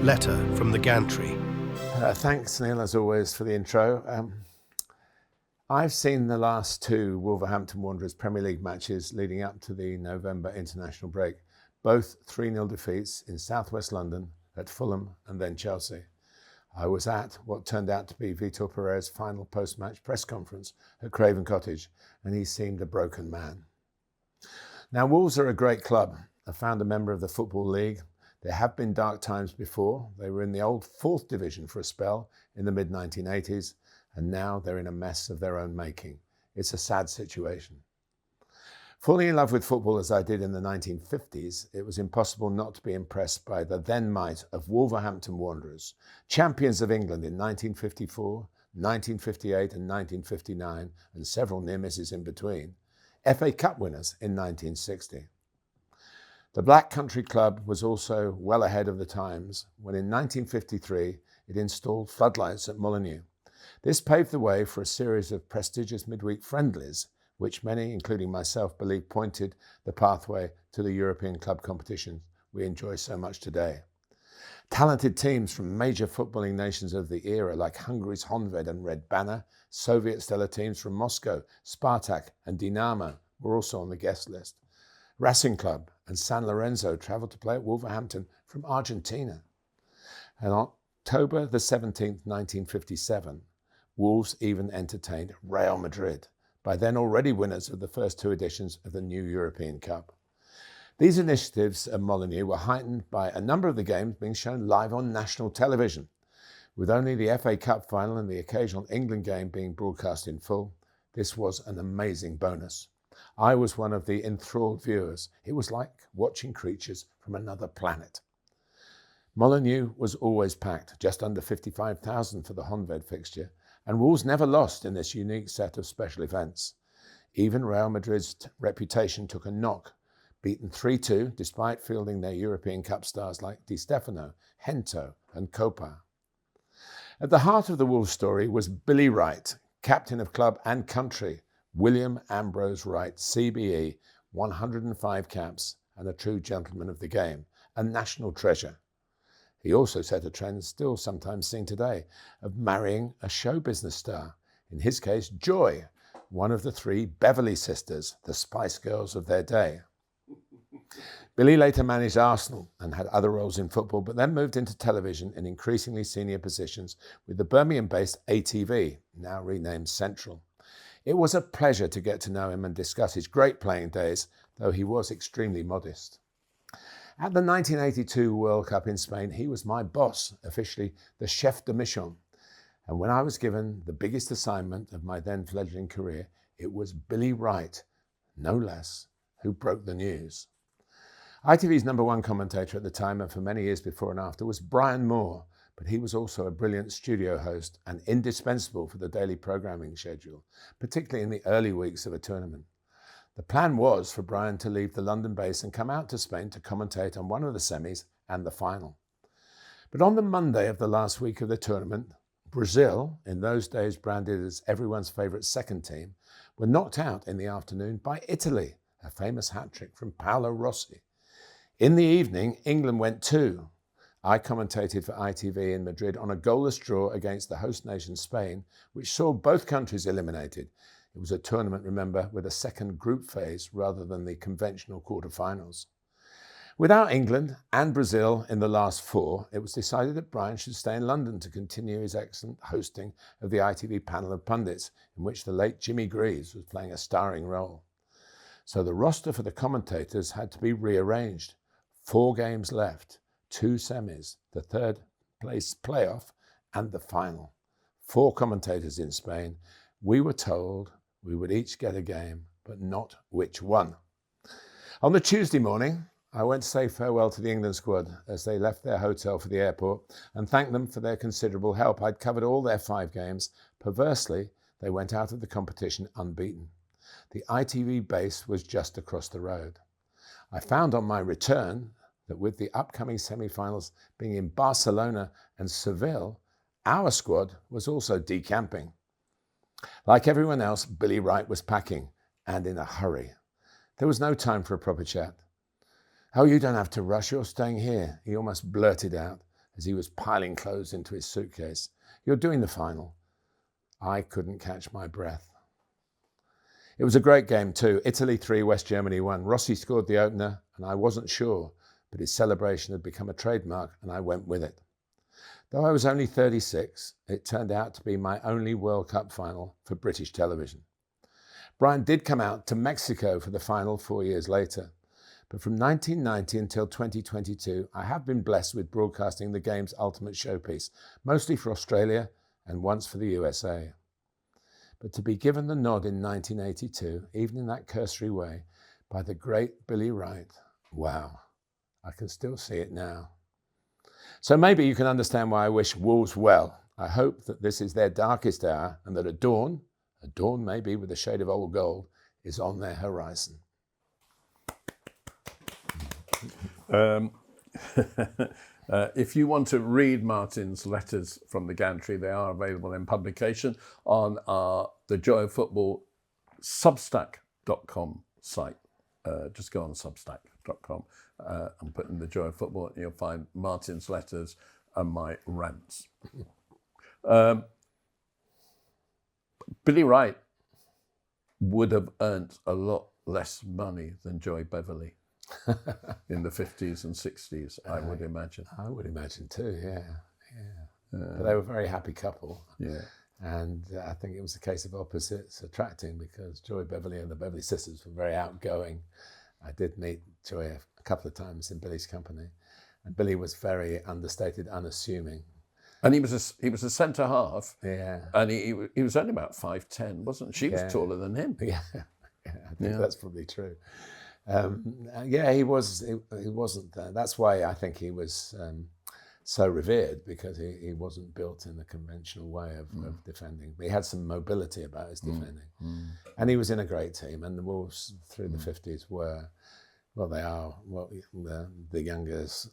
letter from the Gantry. Thanks, Neil, as always, for the intro. I've seen the last two Wolverhampton Wanderers Premier League matches leading up to the November international break, both 3-0 defeats in southwest London at Fulham and then Chelsea. I was at what turned out to be Vitor Pereira's final post-match press conference at Craven Cottage, and he seemed a broken man. Now, Wolves are a great club, a founder member of the Football League. There have been dark times before. They were in the old 4th division for a spell in the mid-1980s, and now they're in a mess of their own making. It's a sad situation. Falling in love with football as I did in the 1950s, it was impossible not to be impressed by the then might of Wolverhampton Wanderers, champions of England in 1954, 1958 and 1959, and several near misses in between, FA Cup winners in 1960. The Black Country Club was also well ahead of the times when in 1953 it installed floodlights at Molineux. This paved the way for a series of prestigious midweek friendlies, which many, including myself, believe pointed the pathway to the European club competition we enjoy so much today. Talented teams from major footballing nations of the era like Hungary's Honvéd and Red Banner, Soviet stellar teams from Moscow, Spartak and Dinamo were also on the guest list. Racing Club and San Lorenzo travelled to play at Wolverhampton from Argentina. And on October the 17th, 1957, Wolves even entertained Real Madrid, by then already winners of the first two editions of the new European Cup. These initiatives at Molineux were heightened by a number of the games being shown live on national television. With only the FA Cup final and the occasional England game being broadcast in full, this was an amazing bonus. I was one of the enthralled viewers. It was like watching creatures from another planet. Molineux was always packed, just under 55,000 for the Honvéd fixture, and Wolves never lost in this unique set of special events. Even Real Madrid's reputation took a knock, beaten 3-2 despite fielding their European Cup stars like Di Stefano, Hento and Copa. At the heart of the Wolves story was Billy Wright, captain of club and country, William Ambrose Wright, CBE, 105 caps and a true gentleman of the game, a national treasure. He also set a trend still sometimes seen today of marrying a show business star, in his case Joy, one of the 3 Beverley sisters, the Spice Girls of their day. Billy later managed Arsenal and had other roles in football, but then moved into television in increasingly senior positions with the Birmingham-based ATV, now renamed Central. It was a pleasure to get to know him and discuss his great playing days, though he was extremely modest. At the 1982 World Cup in Spain, he was my boss, officially the chef de mission. And when I was given the biggest assignment of my then fledgling career, it was Billy Wright, no less, who broke the news. ITV's #1 commentator at the time and for many years before and after was Brian Moore, but he was also a brilliant studio host and indispensable for the daily programming schedule, particularly in the early weeks of a tournament. The plan was for Brian to leave the London base and come out to Spain to commentate on one of the semis and the final. But on the Monday of the last week of the tournament, Brazil, in those days branded as everyone's favourite second team, were knocked out in the afternoon by Italy, a famous hat-trick from Paolo Rossi. In the evening, England went 2. I commentated for ITV in Madrid on a goalless draw against the host nation Spain, which saw both countries eliminated. It was a tournament, remember, with a second group phase rather than the conventional quarterfinals. Without England and Brazil in the last 4, it was decided that Brian should stay in London to continue his excellent hosting of the ITV panel of pundits, in which the late Jimmy Greaves was playing a starring role. So the roster for the commentators had to be rearranged. 4 games left, 2 semis, the third place playoff and the final. 4 commentators in Spain. We were told we would each get a game, but not which one. On the Tuesday morning, I went to say farewell to the England squad as they left their hotel for the airport and thanked them for their considerable help. I'd covered all their 5 games. Perversely, they went out of the competition unbeaten. The ITV base was just across the road. I found on my return that with the upcoming semi-finals being in Barcelona and Seville, our squad was also decamping. Like everyone else, Billy Wright was packing, and in a hurry. There was no time for a proper chat. "Oh, you don't have to rush, you're staying here," he almost blurted out, as he was piling clothes into his suitcase. "You're doing the final." I couldn't catch my breath. It was a great game too. Italy 3, West Germany 1. Rossi scored the opener, and I wasn't sure, but his celebration had become a trademark, and I went with it. Though I was only 36, it turned out to be my only World Cup final for British television. Brian did come out to Mexico for the final 4 years later, but from 1990 until 2022, I have been blessed with broadcasting the game's ultimate showpiece, mostly for Australia and once for the USA. But to be given the nod in 1982, even in that cursory way, by the great Billy Wright, wow, I can still see it now. So maybe you can understand why I wish Wolves well. I hope that this is their darkest hour and that a dawn maybe with a shade of old gold, is on their horizon. If you want to read Martin's letters from the Gantry, they are available in publication on the Joy of Football Substack.com site. Just go on Substack.com and put in the Joy of Football, and you'll find Martin's letters and my rants. Billy Wright would have earned a lot less money than Joy Beverley in the 50s and 60s, I would imagine. I would imagine too, yeah. But they were a very happy couple. Yeah. And I think it was a case of opposites attracting, because Joy Beverley and the Beverley sisters were very outgoing. I did meet Joy a couple of times in Billy's company, and Billy was very understated, unassuming. And he was a centre half. Yeah. And he was only about 5'10", wasn't she? She was taller than him. Yeah, I think that's probably true. He wasn't. That's why I think he was so revered, because he wasn't built in the conventional way of defending. But he had some mobility about his defending, and he was in a great team. And the Wolves through the 50s were, well, they are the youngest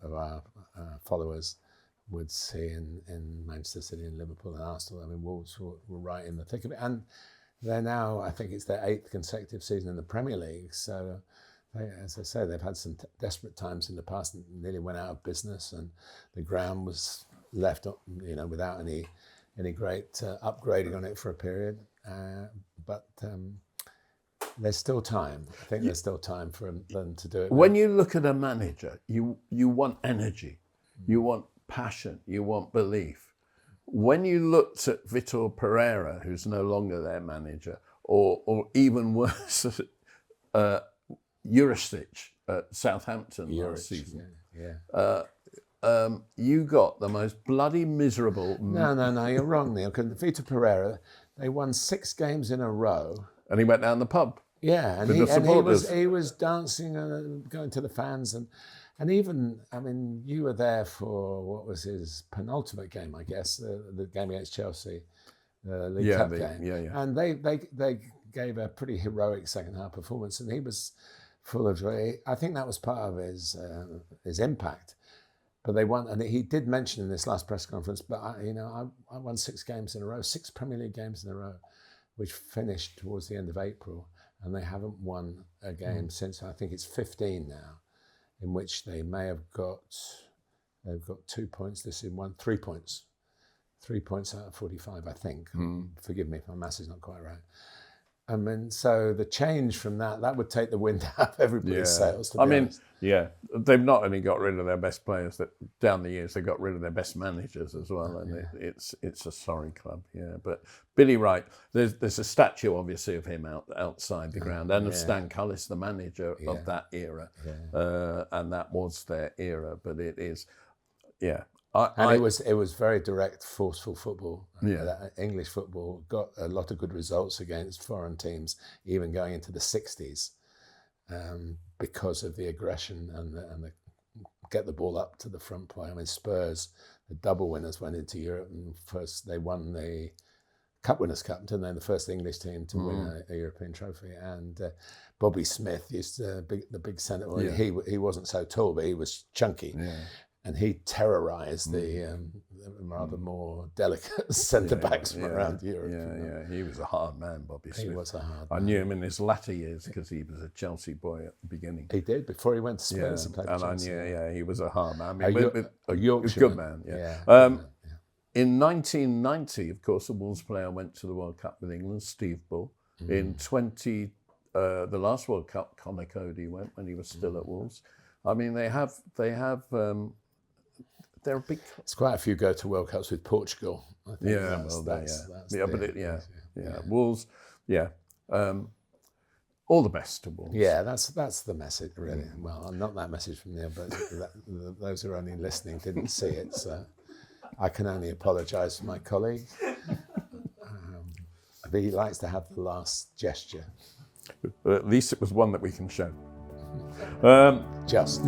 of our followers would see in Manchester City and Liverpool and Arsenal. I mean, Wolves were right in the thick of it, and they're now, I think it's their 8th consecutive season in the Premier League. So, as I say, they've had some desperate times in the past and nearly went out of business, and the ground was left, without any great upgrading on it for a period. But there's still time. I think there's still time for them to do it. When you look at a manager, you want energy, you want passion, you want belief. When you looked at Vitor Pereira, who's no longer their manager, or even worse, Juricic at Southampton last season, you got the most bloody miserable... No, you're wrong, Neil, because Vitor Pereira, they won 6 games in a row. And he went down the pub. Yeah, and he was dancing and going to the fans, and even, I mean, you were there for what was his penultimate game, I guess, the game against Chelsea, the League Cup game. Yeah. And they gave a pretty heroic second half performance, and he was full of joy. I think that was part of his impact. But they won, and he did mention in this last press conference, but I won 6 games in a row, 6 Premier League games in a row, which finished towards the end of April, and they haven't won a game since, I think it's 15 now. In which they may have they've got 2 points this season, 3 points. 3 points out of 45, I think. Forgive me if my maths is not quite right. I mean, so the change from that would take the wind out of everybody's sails. They've not only got rid of their best players, that down the years they got rid of their best managers as well, and it's a sorry club. Yeah, but Billy Wright, there's a statue obviously of him outside the ground, and of Stan Cullis, the manager of that era, and that was their era. But it is, it was very direct, forceful football. English football got a lot of good results against foreign teams, even going into the 60s, because of the aggression and the get the ball up to the front play. I mean, Spurs, the double winners, went into Europe, and first they won the Cup Winners' Cup, didn't they? The first English team to win a European trophy. And Bobby Smith used to the big centre. Well, he wasn't so tall, but he was chunky. Yeah. And he terrorised the rather more delicate centre-backs from around Europe. Yeah. He was a hard man, Bobby Smith. He was a hard I man. knew him in his latter years because he was a Chelsea boy at the beginning. He did, before he went to Spurs and played for And I Chelsea. knew, he was a hard man. A Yorkshireman. Good man, In 1990, of course, a Wolves player went to the World Cup with England, Steve Bull. In the last World Cup, Conor Cody went when he was still at Wolves. I mean, they're a big. It's quite a few go to World Cups with Portugal. I think Wolves, all the best to Wolves. Yeah, that's the message, really. Well, not that message from Neil, but those who are only listening didn't see it, so I can only apologise for my colleague. But he likes to have the last gesture. At least it was one that we can show. Just.